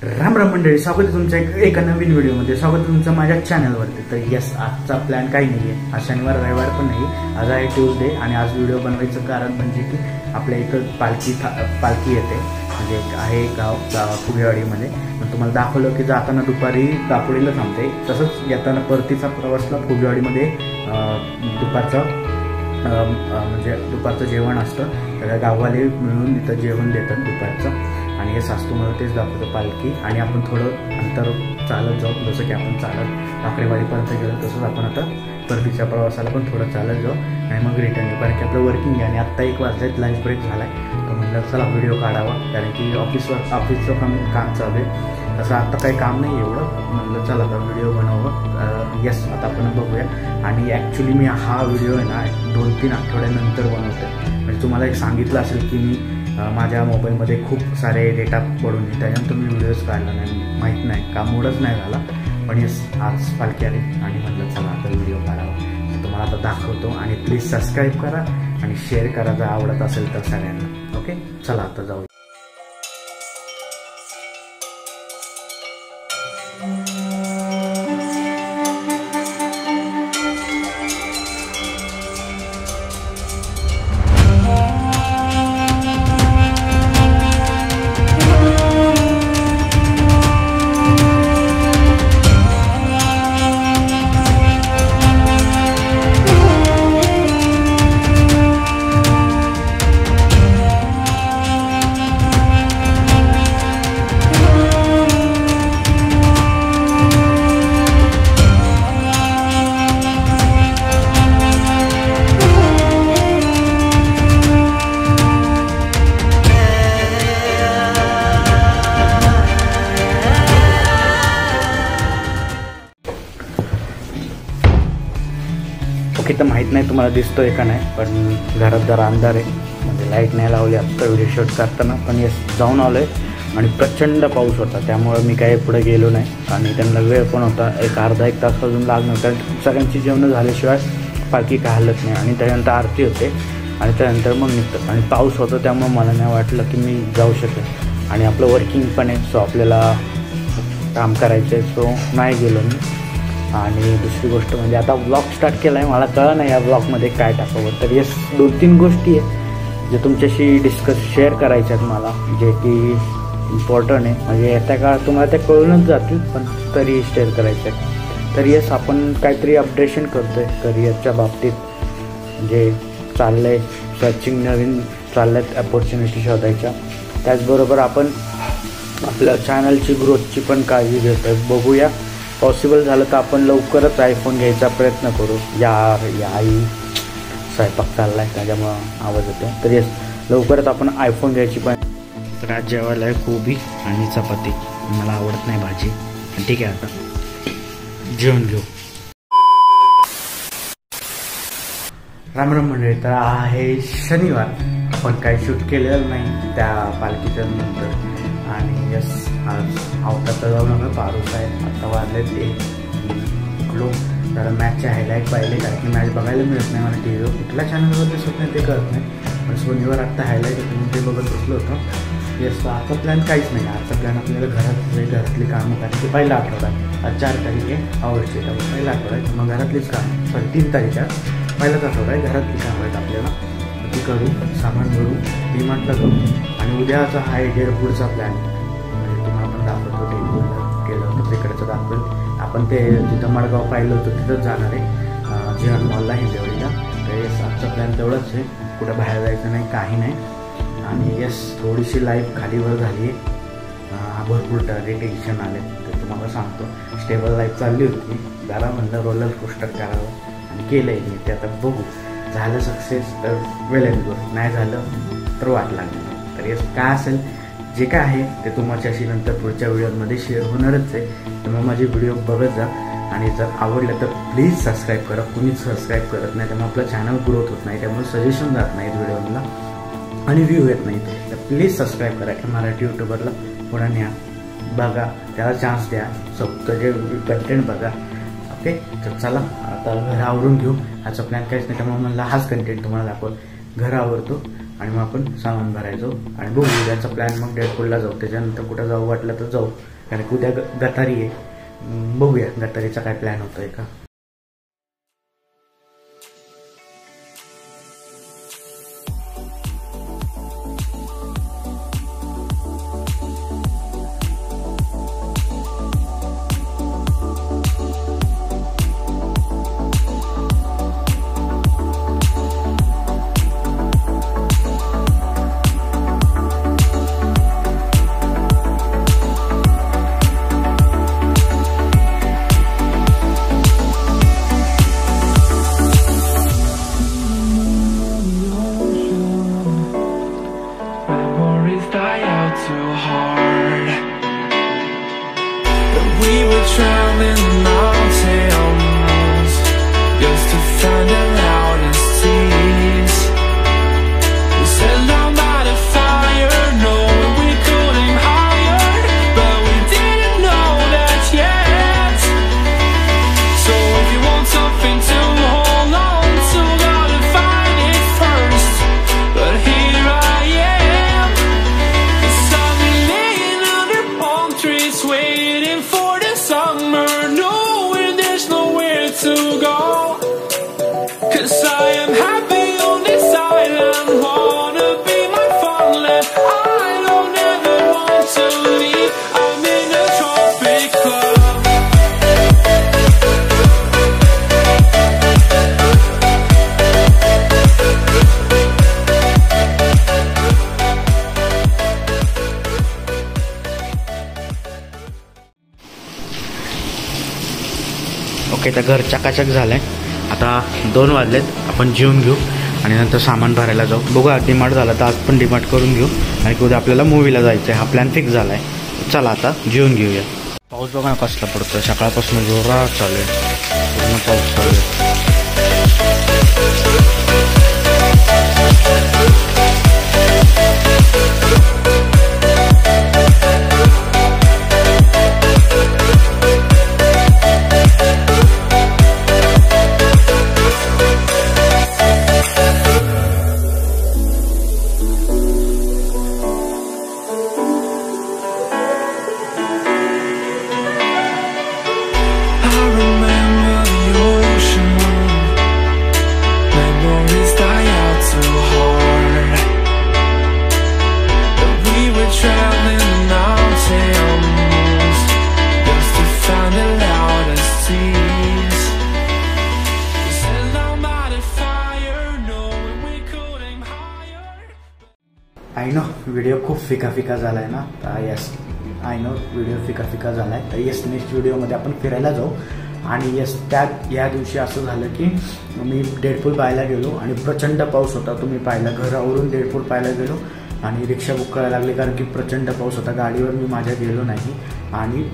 राम राम मंडळी, स्वागत आहे तुमच्या एका नवीन व्हिडिओमध्ये. स्वागत आहे तुमचं माझ्या चॅनलवरती. तर यस, आजचा प्लॅन काही नाही आहे. आज शनिवार रविवार पण नाही, आज आहे ट्यूजडे. आणि आज व्हिडिओ बनवायचं कारण म्हणजे की आपल्या इथं पालखी येते, म्हणजे आहे गाव फुगेवाडीमध्ये. पण तुम्हाला दाखवलं की जाताना दुपारी दापोलीला थांबते, तसंच येताना परतीचा प्रवासला फुगेवाडीमध्ये दुपारचं जेवण असतं. तर गाववाले मिळून इथं जेवण देतात दुपारचं. आणि हे सास्तूमध्ये तेच दाखवतं पालखी. आणि आपण थोडं अंतर चालत जाऊ, जसं की आपण चालत काकडेवाडीपर्यंत गेलो तसंच आपण आता परतीच्या प्रवासाला पण थोडं चालत जाऊ आणि मग रिटर्न येऊ. कारण की आपलं वर्किंग आहे आणि आत्ता 1 वाजल्यात, लंच ब्रेक झाला आहे. तर म्हटलं चला व्हिडिओ काढावा, कारण की ऑफिसचं काम चालू आहे. तसं आत्ता काही काम नाही एवढं, म्हटलं चला आता व्हिडिओ बनवावं. यस, आता आपण बघूया. आणि ॲक्च्युली मी हा व्हिडिओ आहे ना 2-3 आठवड्यानंतर बनवतो. म्हणजे तुम्हाला एक सांगितलं असेल की मी माझ्या मोबाईलमध्ये खूप सारे डेटा पडून त्याच्यानंतर मी व्हिडिओज काढला नाही, माहीत नाही, कामोडच नाही झाला. पण येस, आज पालखी आली आणि म्हटलं चला आता व्हिडिओ काढावा. तुम्हाला आता दाखवतो. आणि प्लीज सबस्क्राईब करा आणि शेअर करा जर आवडत असेल तर सगळ्यांना. ओके, चला आता जाऊ. ओके, तर माहीत नाही तुम्हाला दिसतोय का नाही, पण घरात जरा अंधार आहे, म्हणजे लाईट नाही लावली आत्ता व्हिडिओ शूट करताना. पण येस, जाऊन आलो आहे आणि प्रचंड पाऊस होता, त्यामुळं मी काही पुढे गेलो नाही. आणि त्यांना वेळ पण होता, अर्धा-1 तास अजून लागणार, कारण सगळ्यांची जेवणं झाल्याशिवाय पालखी काय हलत नाही. आणि त्यानंतर आरती होते आणि त्यानंतर मग निघतं. आणि पाऊस होता त्यामुळं मला नाही वाटलं की मी जाऊ शकेन. आणि आपलं वर्किंग पण आहे, सो आपल्याला काम करायचं आहे, सो नाही गेलो मी. आणि दुसरी गोष्ट म्हणजे आता ब्लॉग स्टार्ट केला आहे, मला कळलं नाही या ब्लॉगमध्ये काय टाकावं. तर येस, 2-3 गोष्टी आहेत जे तुमच्याशी शेअर करायच्या आहेत मला, जे की इम्पॉर्टंट आहे. म्हणजे येत्या काळात तुम्हाला त्या कळूनच जातील, पण तरी शेअर करायचं आहे. तर येस, आपण काहीतरी अपडेशन करतो आहे करिअरच्या बाबतीत. म्हणजे चाललं आहे सर्चिंग, नवीन चालल्या आहेत अपॉर्च्युनिटी शोधायच्या. त्याचबरोबर आपण आपल्या चॅनलची ग्रोथची पण काळजी घेतो आहे. बघूया, पॉसिबल झालं तर आपण लवकरच आयफोन घ्यायचा प्रयत्न करू. या आई स्वयंपाक चालला आहे त्याच्यामुळं आवाज येतो. तर येस, लवकरच आपण आयफोन घ्यायची. पण तर आज जेवायला आहे कोबी आणि चपाती, मला आवडत नाही भाजी. ठीक आहे, आता जेवण घेऊ. रामराम मंडळी, तर आहे शनिवार, आपण काही शूट केलेलं नाही त्या पालखीच्या नंतर. आणि यस, आज अवतार जाऊ नका, पारूस आहे. आता वाजले ते उठलो, जरा मॅचचे हायलाईट पाहिले, कारण की मॅच बघायला मिळत नाही मला टी व्हीवर. कुठल्या चॅनलवर दिसत नाही ते कळत नाही, पण सोनीवर आत्ता हायलाईट होतं म्हणून ते बघत बसलो होतं. येस, आजचा प्लॅन काहीच नाही. आजचा प्लॅन आपल्याला घरातली कामं करायची. पहिला आठवडा आहे, आज 4 तारीख आहे ऑगस्टची, त्यामुळे पहिला आठवडा आहे. मग घरातलीच कामं, 3 तारीख आहे, पहिलाच आठवडा आहे. घरातली कामं आहेत आपल्याला, ती करू, सामान भरू, डीमार्टला जाऊ. आणि उद्याचा हा एअरपोर्टचा प्लॅन, म्हणजे तुम्हाला पण दाखवतो. ते केलं होतं तिकडचं दाखवेल. आपण ते जिथं मडगाव पाहिलं होतं तिथंच जाणार आहे, जीवन मॉलला हिंजवडीला. तर येस, आजचा प्लॅन तेवढंच आहे, कुठं बाहेर जायचं नाही, काही नाही. आणि येस, थोडीशी लाईफ खालीवर झाली आहे, भरपूर टेन्शन आले. तर तुम्हाला सांगतो, स्टेबल लाईफ चालली होती, जरा म्हणलं रोलर कोस्टर करावं आणि केलं आहे मी. ते आता बघू, झालं सक्सेस तर वेल अँड गुड, नाही झालं तर वाट लागली. तर येस, काय असेल जे काय आहे ते तुमच्याशी नंतर पुढच्या व्हिडिओमध्ये शेअर होणारच आहे. त्यामुळे माझे व्हिडिओ बघत जा. आणि जर आवडलं तर प्लीज सबस्क्राईब करा. कुणीच सबस्क्राईब करत नाही, त्यामुळे आपलं चॅनल ग्रोथ होत नाही, त्यामुळे सजेशन जात नाहीत व्हिडिओला आणि व्ह्यू येत नाही. तर प्लीज सबस्क्राईब करा. मराठी यूट्यूबरला पुढे न्या, बघा, त्याला चान्स द्या, त्याचे कंटेंट बघा. ओके, तर चला आता घर आवरून घेऊ. आजचा प्लॅन काहीच नाही, त्यामुळे मला हाच कंटेंट तुम्हाला दाखवतो. घर आवरतो आणि मग आपण सामान भरायचो आणि बघू उद्याचा प्लॅन. मग डेडपूलला जाऊ, त्याच्यानंतर कुठं जाऊ वाटलं तर जाऊ. कारण की उद्या गटारी आहे. बघूया गटारीचा काय प्लॅन होतोय का. Traveling mountains just to find the loudest seas. We set down by the fire, knowing we could aim higher, but we didn't know that yet. So if you want something to hold on to, gotta find it first. But here I am, 'cause I've been laying under palm trees waiting for summer, knowing there's nowhere to go. 'Cause I am happy on this island, wanna be my farmland. I don't ever want to leave, I'm in a tropic club. Okay, तर घर चकाचक झालंय. आता 2 वाजलेत. आपण जेवून घेऊ आणि नंतर सामान भरायला जाऊ. बघूया डिमार्ट झाला तर आज पण डिमार्ट करून घेऊ आणि उद्या आपल्याला मूवीला जायचं आहे. हा प्लॅन फिक्स झाला आहे. चला आता जेवून घेऊया. पाऊस बघा ना कसला पडतोय. सकाळपासून जोरात चालू आहे. पूर्ण पाऊस चालू आहे. आय नो व्हिडिओ खूप फिका झाला आहे ना. तर येस, आय नो व्हिडिओ फिका झाला आहे. तर येस, नेक्स्ट व्हिडिओमध्ये आपण फिरायला जाऊ. आणि येस, या दिवशी असं झालं की मी डेडपूल पाहायला गेलो आणि प्रचंड पाऊस होता. तुम्ही पाहिला, घरावरून डेडपूल पाहायला गेलो आणि रिक्षा बुक करायला लागली कारण की प्रचंड पाऊस होता. गाडीवर मी माझ्या गेलो नाही आणि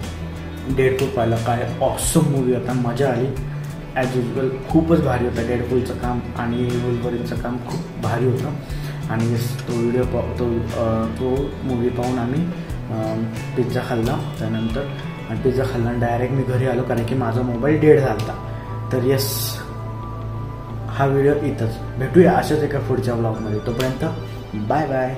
डेडपूल पाहिला. काय ऑसम मूवी होता, मजा आली. ॲज युजल खूपच भारी होता. डेडपूलचं काम आणि वुल्व्हरीनचं काम खूप भारी होतं. आणि तो व्हिडिओ तो मूवी पाहून आम्ही पिझ्झा खाल्ला. त्यानंतर पिझ्झा खाल्ला डायरेक्ट मी घरी आलो कारण की माझा मोबाईल डेड झाला होता. तर येस, हा व्हिडिओ इथंच भेटूया अशाच एका पुढच्या ब्लॉगमध्ये. तोपर्यंत बाय बाय.